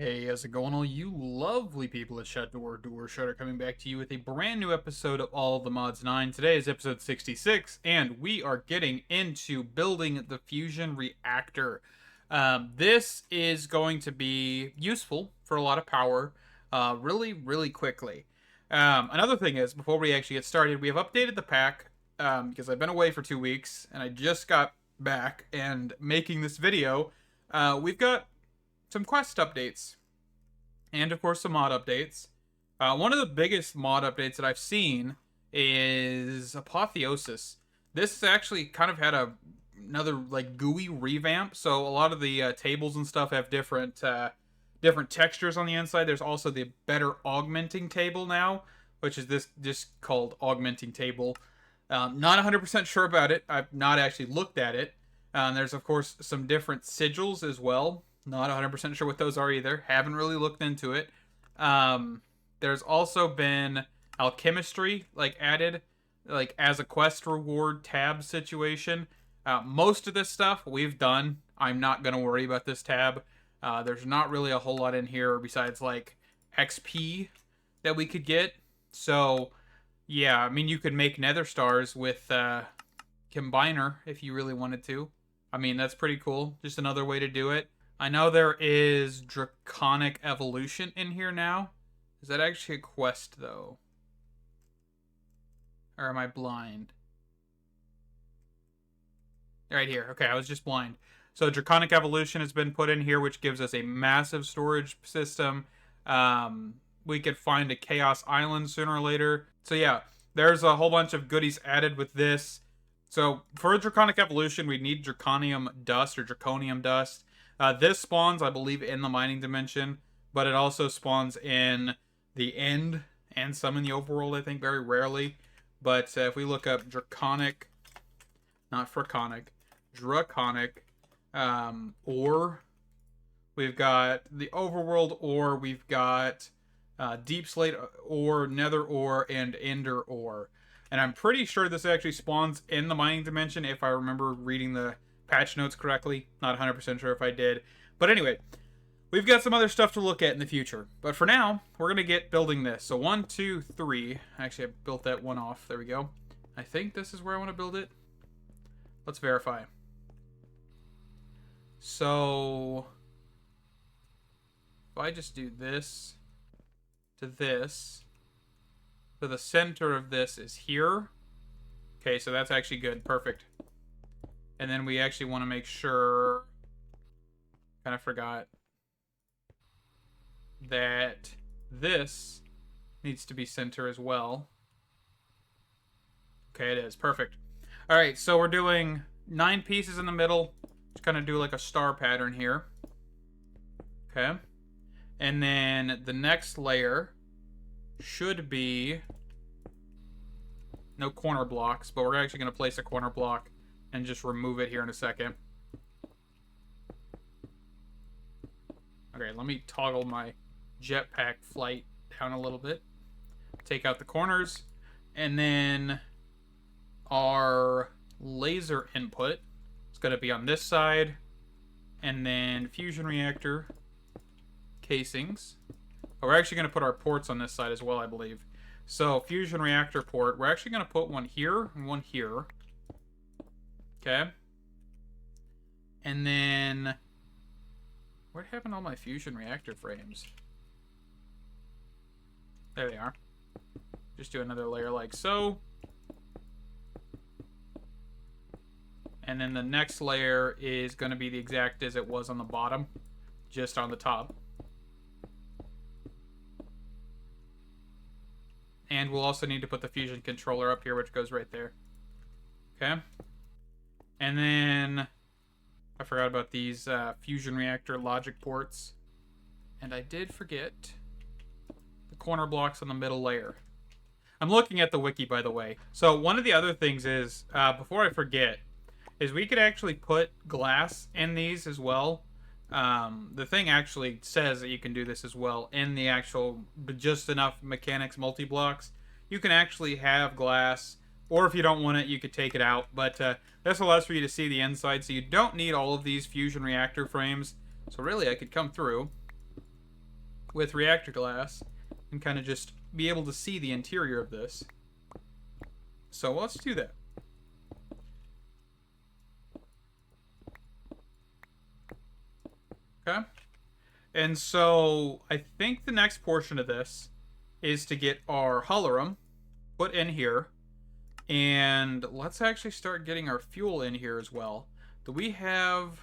Hey, how's it going, all you lovely people at Shutdoor Shutter, coming back to you with a brand new episode of All the Mods 9. Today is episode 66, and we are getting into building the fusion reactor. This is going to be useful for a lot of power really quickly. Another thing is, before we actually get started, we have updated the pack because I've been away for 2 weeks, and I just got back and making this video. We've got some quest updates, and of course some mod updates. One of the biggest mod updates that I've seen is Apotheosis. This has actually kind of had another like GUI revamp, so a lot of the tables and stuff have different textures on the inside. There's also the better augmenting table now, which is this just called augmenting table. Not 100% sure about it. I've not actually looked at it. There's of course some different sigils as well. Not 100% sure what those are either. Haven't really looked into it. There's also been alchemistry added as a quest reward tab situation. Most of this stuff we've done. I'm not going to worry about this tab. There's not really a whole lot in here besides XP that we could get. So yeah, I mean, you could make nether stars with Combiner if you really wanted to. I mean, that's pretty cool. Just another way to do it. I know there is Draconic Evolution in here now. Is that actually a quest, though? Or am I blind? Right here. Okay, I was just blind. So Draconic Evolution has been put in here, which gives us a massive storage system. We could find a Chaos Island sooner or later. So yeah, there's a whole bunch of goodies added with this. So for Draconic Evolution, we need Draconium Dust or Draconium Dust. This spawns, I believe, in the mining dimension, but it also spawns in the end and some in the overworld, I think, very rarely. But if we look up Draconic, not Fraconic, Draconic ore, we've got the overworld ore, we've got deep slate ore, nether ore, and ender ore. And I'm pretty sure this actually spawns in the mining dimension if I remember reading the patch notes correctly. Not 100% sure if I did. But anyway, we've got some other stuff to look at in the future. But for now, we're going to get building this. So 1, 2, 3. Actually, I built that one off. There we go. I think this is where I want to build it. Let's verify. So if I just do this to this, so the center of this is here. Okay, so that's actually good. Perfect. And then we actually want to make sure, kind of forgot, that this needs to be center as well. Okay, it is. Perfect. All right, so we're doing 9 pieces in the middle. Just kind of do like a star pattern here. Okay. And then the next layer should be no corner blocks, but we're actually going to place a corner block and just remove it here in a second. Okay, let me toggle my jetpack flight down a little bit. Take out the corners. And then our laser input is going to be on this side. And then fusion reactor casings. Oh, we're actually going to put our ports on this side as well, I believe. So fusion reactor port, we're actually going to put one here and one here. Okay. And then what happened to all my fusion reactor frames? There they are. Just do another layer like so. And then the next layer is going to be the exact as it was on the bottom, just on the top. And we'll also need to put the fusion controller up here, which goes right there. Okay. And then I forgot about these fusion reactor logic ports. And I did forget the corner blocks on the middle layer. I'm looking at the wiki, by the way. So one of the other things is, before I forget, is we could actually put glass in these as well. The thing actually says that you can do this as well in the actual just enough mechanics multi-blocks. You can actually have glass, or if you don't want it, you could take it out. But this allows for you to see the inside, so you don't need all of these fusion reactor frames. So really, I could come through with reactor glass and kind of just be able to see the interior of this. So let's do that. Okay. And so I think the next portion of this is to get our holorum put in here. And let's actually start getting our fuel in here as well. Do we have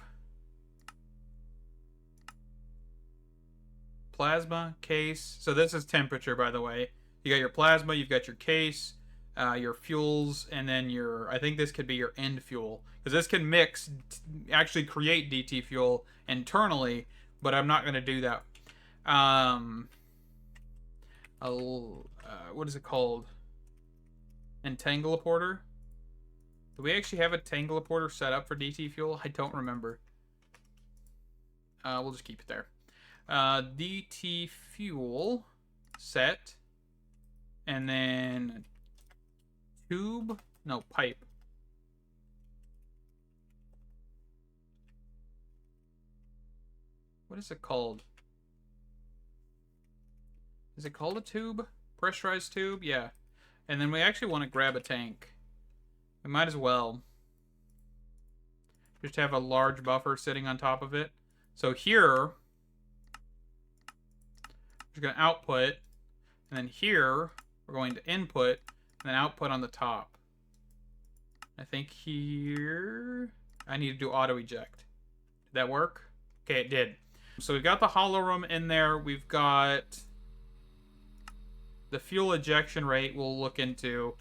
plasma, case? So this is temperature, by the way. You got your plasma, you've got your case, your fuels, and then your, I think this could be your end fuel. Because this can mix, actually create DT fuel internally, but I'm not going to do that. What is it called? Entangleporter? Do we actually have a Tangleporter set up for DT fuel? I don't remember. We'll just keep it there. DT fuel set. And then tube? No, pipe. What is it called? Is it called a tube? Pressurized tube? Yeah. And then we actually want to grab a tank. We might as well just have a large buffer sitting on top of it. So here, we're going to output, and then here, we're going to input, and then output on the top. I think here, I need to do auto eject. Did that work? Okay, it did. So we've got the holorum in there. We've got the fuel ejection rate we'll look into.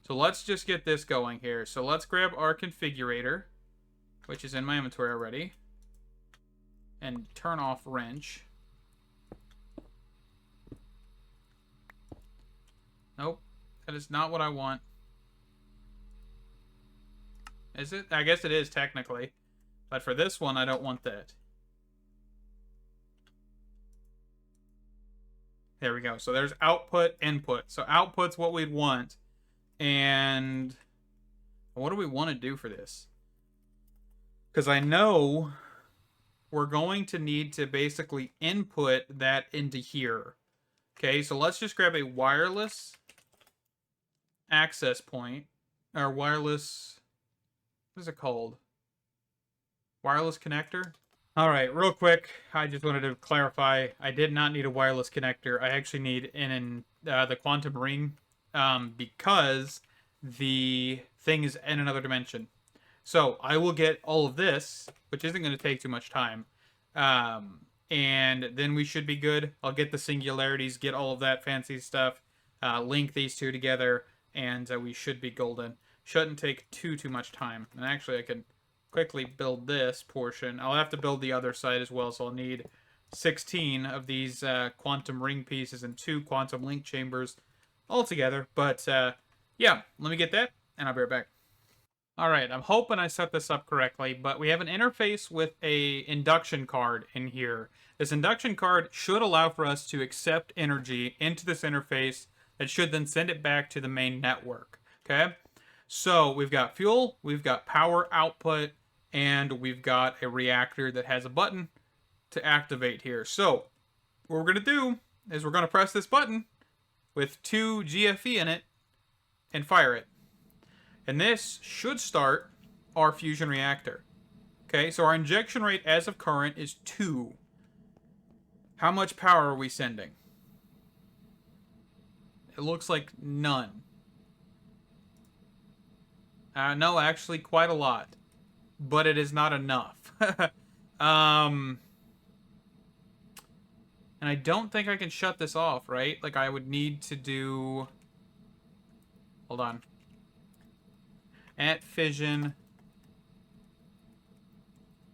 So let's just get this going here. So let's grab our configurator, which is in my inventory already, and turn off wrench. Nope, that is not what I want. Is it? I guess it is technically. But for this one, I don't want that. There we go. So there's output, input. So output's what we'd want. And what do we want to do for this? Because I know we're going to need to basically input that into here. Okay, so let's just grab a wireless access point. Or wireless... What is it called? Wireless connector? Alright, real quick, I just wanted to clarify, I did not need a wireless connector. I actually need the quantum ring, because the thing is in another dimension. So, I will get all of this, which isn't going to take too much time, and then we should be good. I'll get the singularities, get all of that fancy stuff, link these two together, and we should be golden. Shouldn't take too much time. And actually, I can quickly build this portion. I'll have to build the other side as well, so I'll need 16 of these quantum ring pieces and 2 quantum link chambers all together. But yeah, let me get that, and I'll be right back. Alright, I'm hoping I set this up correctly, but we have an interface with a induction card in here. This induction card should allow for us to accept energy into this interface that should then send it back to the main network. Okay? So we've got fuel, we've got power output, and we've got a reactor that has a button to activate here. So what we're going to do is we're going to press this button with 2 GFE in it and fire it. And this should start our fusion reactor. Okay, so our injection rate as of current is 2. How much power are we sending? It looks like none. No, actually quite a lot. But it is not enough. And I don't think I can shut this off, right? Like, I would need to do... Hold on. At fission.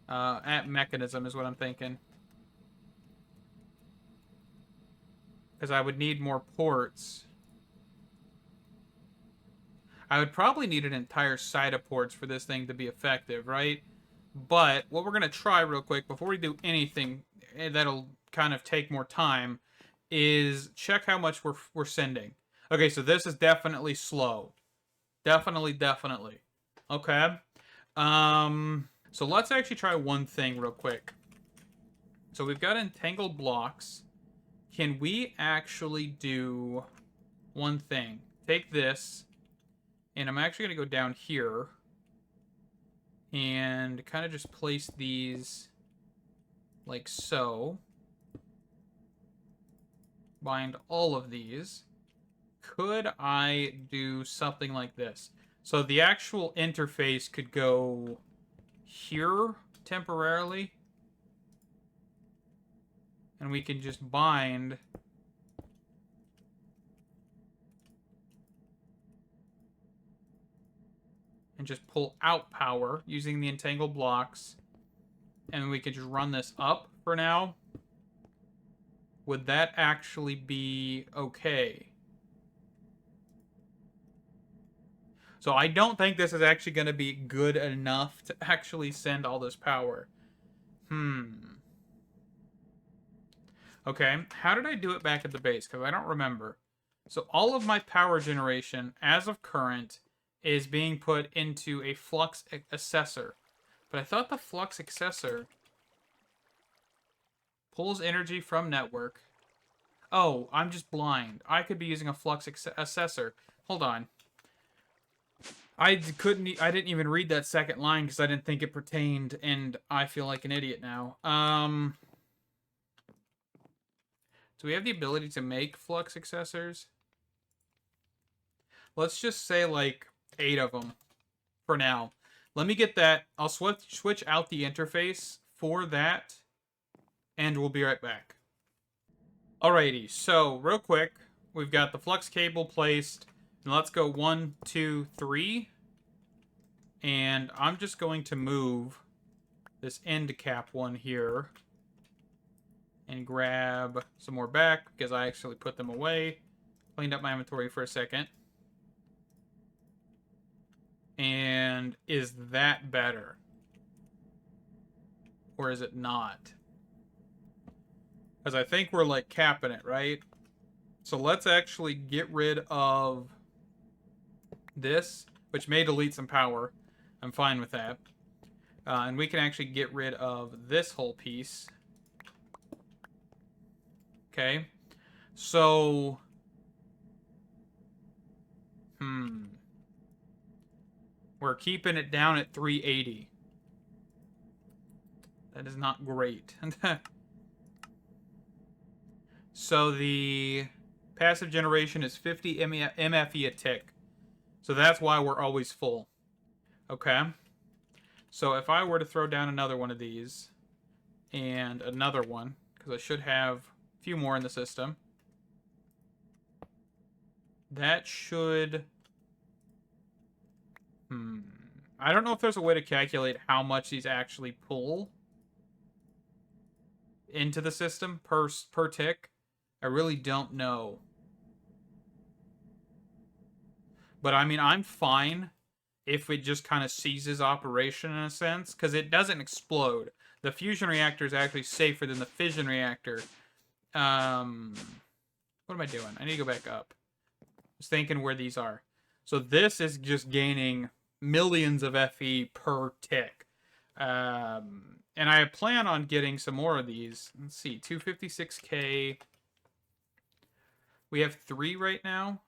At mechanism is what I'm thinking. Because I would need more ports. I would probably need an entire side of ports for this thing to be effective, right? But what we're going to try real quick before we do anything that'll kind of take more time is check how much we're sending. Okay, so this is definitely slow. Definitely. Okay. So let's actually try one thing real quick. So we've got entangled blocks can we actually do one thing? Take this, and I'm actually going to go down here and kind of just place these like so. Bind all of these. Could I do something like this? So the actual interface could go here temporarily. And we can just bind and just pull out power using the entangled blocks. And we can just run this up for now. Would that actually be okay? So I don't think this is actually going to be good enough to actually send all this power. Okay, how did I do it back at the base? Because I don't remember. So all of my power generation, as of current, is being put into a flux accessor. But I thought the flux accessor pulls energy from network. Oh, I'm just blind. I could be using a flux accessor. Hold on. I didn't even read that second line because I didn't think it pertained, and I feel like an idiot now. Do we have the ability to make flux accessors? Let's just say like 8 of them for now. Let me get that. I'll switch out the interface for that, and we'll be right back. Alrighty, so real quick, we've got the flux cable placed, and let's go 1, 2, 3. And I'm just going to move this end cap one here and grab some more back because I actually put them away. Cleaned up my inventory for a second. And is that better? Or is it not? Because I think we're like capping it, right? So let's actually get rid of this, which may delete some power. I'm fine with that. And we can actually get rid of this whole piece. Okay. So... we're keeping it down at 380. That is not great. So the passive generation is 50 MFE a tick. So that's why we're always full. Okay. So if I were to throw down another one of these, and another one, because I should have a few more in the system, that should... I don't know if there's a way to calculate how much these actually pull into the system per tick. I really don't know. But I mean, I'm fine if it just kind of ceases operation in a sense, because it doesn't explode. The fusion reactor is actually safer than the fission reactor. What am I doing? I need to go back up. I was thinking where these are. So this is just gaining millions of FE per tick. And I plan on getting some more of these. Let's see, 256k. We have 3 right now.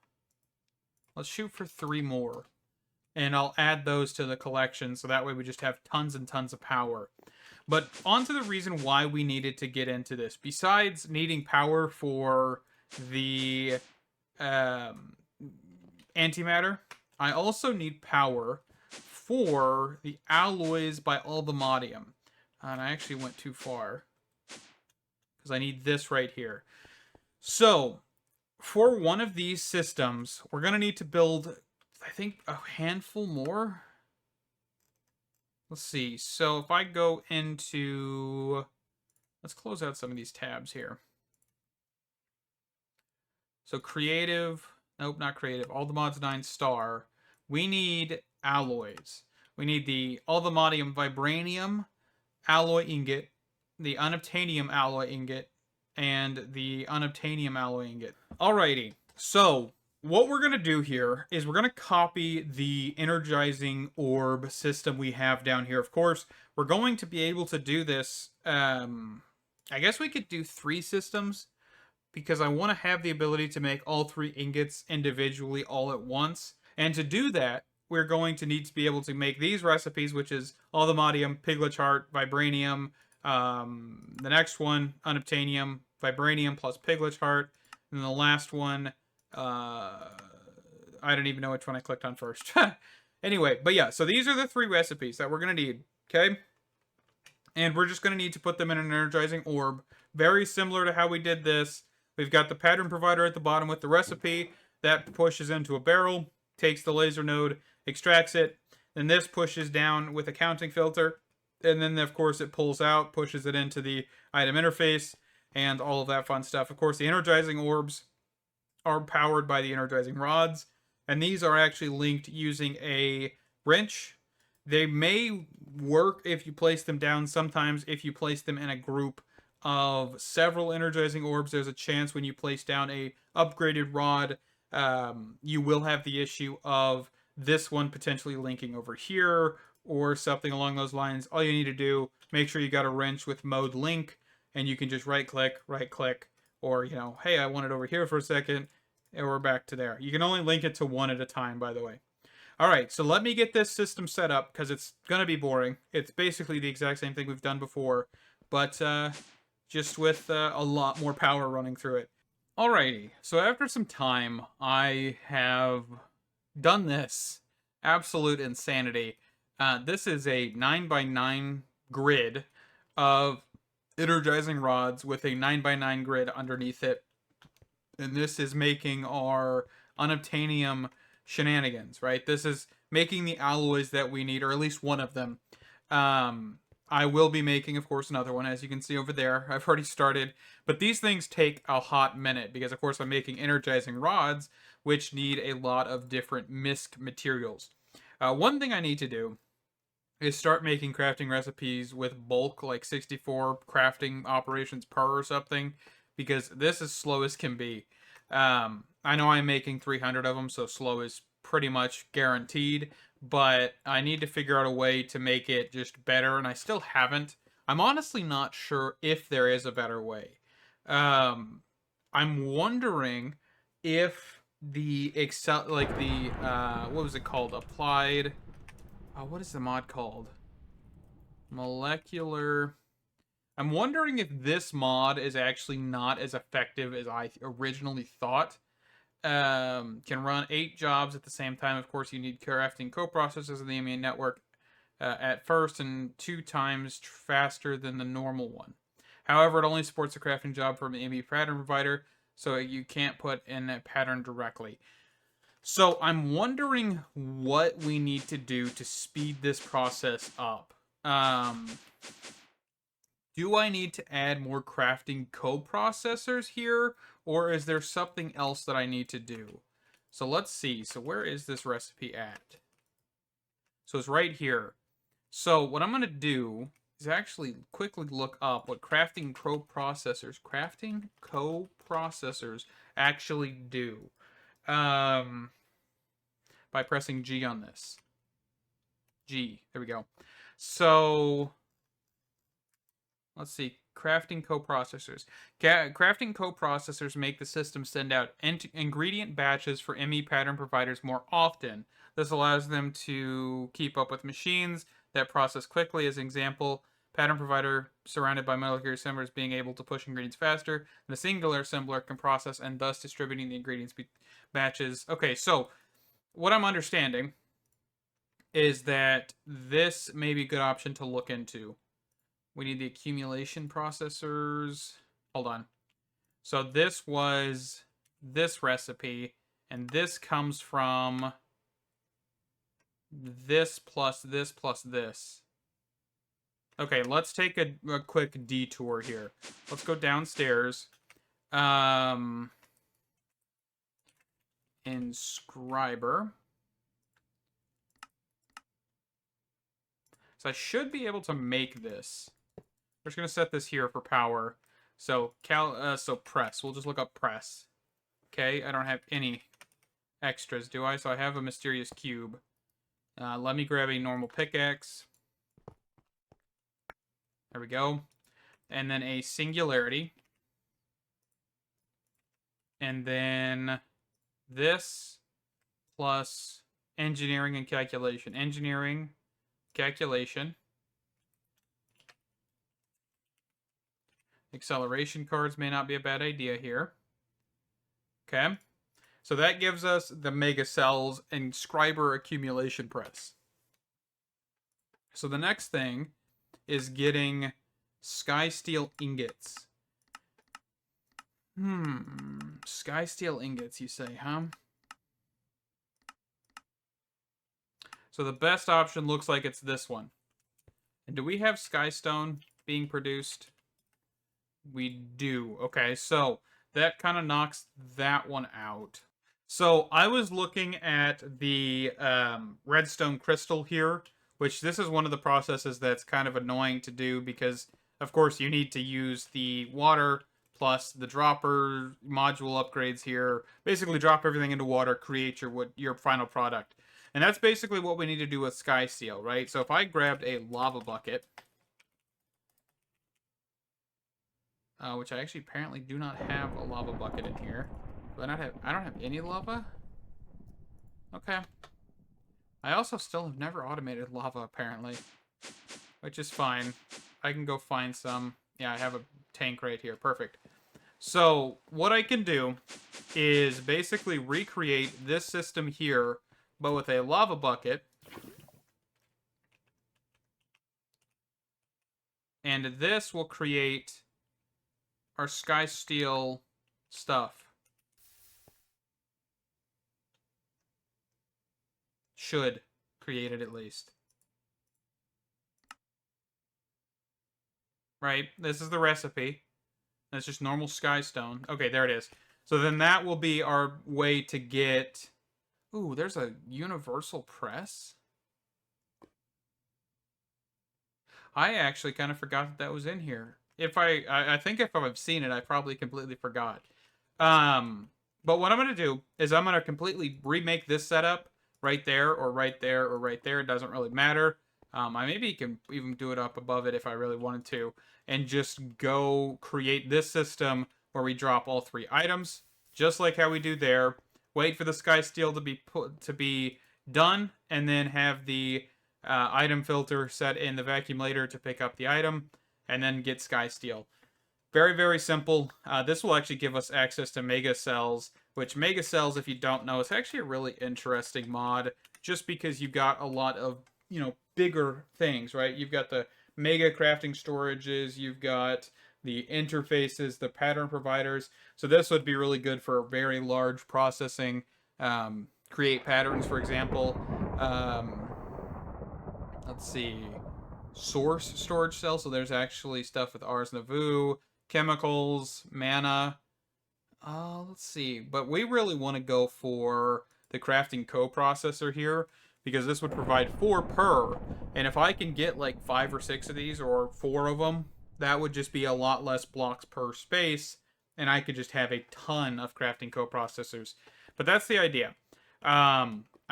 Let's shoot for 3 more. And I'll add those to the collection, so that way we just have tons and tons of power. But on to the reason why we needed to get into this. Besides needing power for the antimatter, I also need power for the alloys by AllTheModium. And I actually went too far, because I need this right here. So, for one of these systems, we're going to need to build, I think, a handful more. Let's see. So if I go into... let's close out some of these tabs here. So creative... nope, not creative. AllTheMods 9 star. We need alloys. We need the AllTheModium Vibranium alloy ingot, the Unobtainium alloy ingot, and the Unobtainium alloy ingot. Alrighty. So... what we're going to do here is we're going to copy the energizing orb system we have down here. Of course, we're going to be able to do this. I guess we could do 3 systems, because I want to have the ability to make all 3 ingots individually all at once. And to do that, we're going to need to be able to make these recipes, which is AllTheModium, Piglet's Heart, Vibranium. The next one, Unobtainium, Vibranium plus Piglet's Heart. And the last one, I don't even know which one I clicked on first. Anyway, but yeah, so these are the 3 recipes that we're going to need, okay? And we're just going to need to put them in an energizing orb. Very similar to how we did this. We've got the pattern provider at the bottom with the recipe. That pushes into a barrel, takes the laser node, extracts it. Then this pushes down with a counting filter. And then, of course, it pulls out, pushes it into the item interface, and all of that fun stuff. Of course, the energizing orbs are powered by the energizing rods. And these are actually linked using a wrench. They may work if you place them down. Sometimes if you place them in a group of several energizing orbs, there's a chance when you place down a upgraded rod, you will have the issue of this one potentially linking over here or something along those lines. All you need to do, make sure you got a wrench with mode link, and you can just right click, or, you know, hey, I want it over here for a second, and we're back to there. You can only link it to one at a time, by the way. Alright, so let me get this system set up, because it's going to be boring. It's basically the exact same thing we've done before, but just with a lot more power running through it. Alrighty, so after some time, I have done this. Absolute insanity. This is a 9x9 grid of energizing rods with a 9x9 grid underneath it. And this is making our unobtainium shenanigans, right? This is making the alloys that we need, or at least one of them. I will be making, of course, another one, as you can see over there. I've already started, but these things take a hot minute because, of course, I'm making energizing rods, which need a lot of different MISC materials. One thing I need to do is start making crafting recipes with bulk, like 64 crafting operations per or something, because this is slow as can be. I know I'm making 300 of them, so slow is pretty much guaranteed, but I need to figure out a way to make it just better, and I still haven't. I'm honestly not sure if there is a better way. I'm wondering if the Excel, like the, what was it called? Applied, what is the mod called? Molecular... I'm wondering if this mod is actually not as effective as I originally thought. Can run 8 jobs at the same time. Of course, you need crafting coprocessors in the MEA network at first, and 2 times faster than the normal one. However, it only supports a crafting job from the MEA pattern provider, so you can't put in a pattern directly. So I'm wondering what we need to do to speed this process up. Do I need to add more crafting coprocessors here, or is there something else that I need to do? So let's see. So where is this recipe at? So it's right here. So what I'm going to do is actually quickly look up what crafting coprocessors actually do. By pressing G on this. G. There we go. So... let's see, crafting coprocessors. Crafting coprocessors make the system send out ingredient batches for ME pattern providers more often. This allows them to keep up with machines that process quickly. As an example, pattern provider surrounded by molecular assemblers being able to push ingredients faster, and a singular assembler can process and thus distributing the ingredients batches. Okay, so what I'm understanding is that this may be a good option to look into. We need the accumulation processors. Hold on. So this was this recipe, and this comes from this plus this plus this. Okay, let's take a quick detour here. Let's go downstairs. Inscriber. So I should be able to make this. We're just going to set this here for power. So, so press. We'll just look up press. Okay, I don't have any extras, do I? So I have a mysterious cube. Let me grab a normal pickaxe. There we go. And then a singularity. And then this plus engineering and calculation. Engineering, calculation. Acceleration cards may not be a bad idea here. Okay. So that gives us the mega cells and scriber accumulation press. So the next thing is getting sky steel ingots. Sky steel ingots, you say, huh? So the best option looks like it's this one. And do we have skystone being produced? We do. Okay, so that kind of knocks that one out. So I was looking at the redstone crystal here, which this is one of the processes that's kind of annoying to do because, of course, you need to use the water plus the dropper module upgrades here. Basically, drop everything into water, create your final product. And that's basically what we need to do with sky steel, right? So if I grabbed a lava bucket, which I actually apparently do not have a lava bucket in here. Do I not have? I don't have any lava. Okay. I also still have never automated lava apparently, which is fine. I can go find some. Yeah, I have a tank right here. Perfect. So what I can do is basically recreate this system here, but with a lava bucket. And this will create our sky steel stuff. Should create it at least. Right? This is the recipe. That's just normal sky stone. Okay, there it is. So then that will be our way to get... Ooh, there's a universal press? I actually kind of forgot that that was in here. I think if I've seen it, I probably completely forgot. But what I'm going to do is I'm going to completely remake this setup right there or right there or right there. It doesn't really matter. I maybe can even do it up above it if I really wanted to. And just go create this system where we drop all 3 items. Just like how we do there. Wait for the sky steel to be done. And then have the item filter set in the vacuum later to pick up the item. And then get sky steel. Very, very simple. This will actually give us access to mega cells, which mega cells, if you don't know, is actually a really interesting mod, just because you got a lot of, bigger things, right? You've got the mega crafting storages, you've got the interfaces, the pattern providers. So this would be really good for very large processing, create patterns, for example. Let's see. Source storage cell, so there's actually stuff with Ars Navu, chemicals, mana. Let's see. But we really want to go for the crafting coprocessor here, because this would provide 4 per, and if I can get like 5 or 6 of these, or 4 of them, that would just be a lot less blocks per space, and I could just have a ton of crafting coprocessors. But that's the idea. I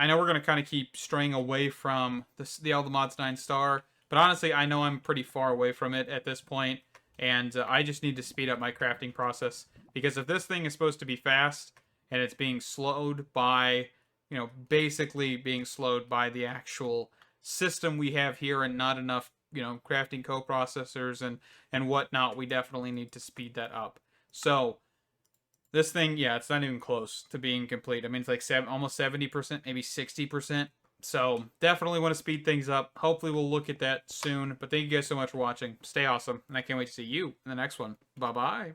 know we're going to kind of keep straying away from the AllTheMods 9 star, but honestly, I know I'm pretty far away from it at this point, and I just need to speed up my crafting process, because if this thing is supposed to be fast, and it's being slowed by, basically being slowed by the actual system we have here and not enough, crafting coprocessors and whatnot, we definitely need to speed that up. So, this thing, yeah, it's not even close to being complete. I mean, it's like almost 70%, maybe 60%. So definitely want to speed things up. Hopefully we'll look at that soon. But thank you guys so much for watching. Stay awesome. And I can't wait to see you in the next one. Bye-bye.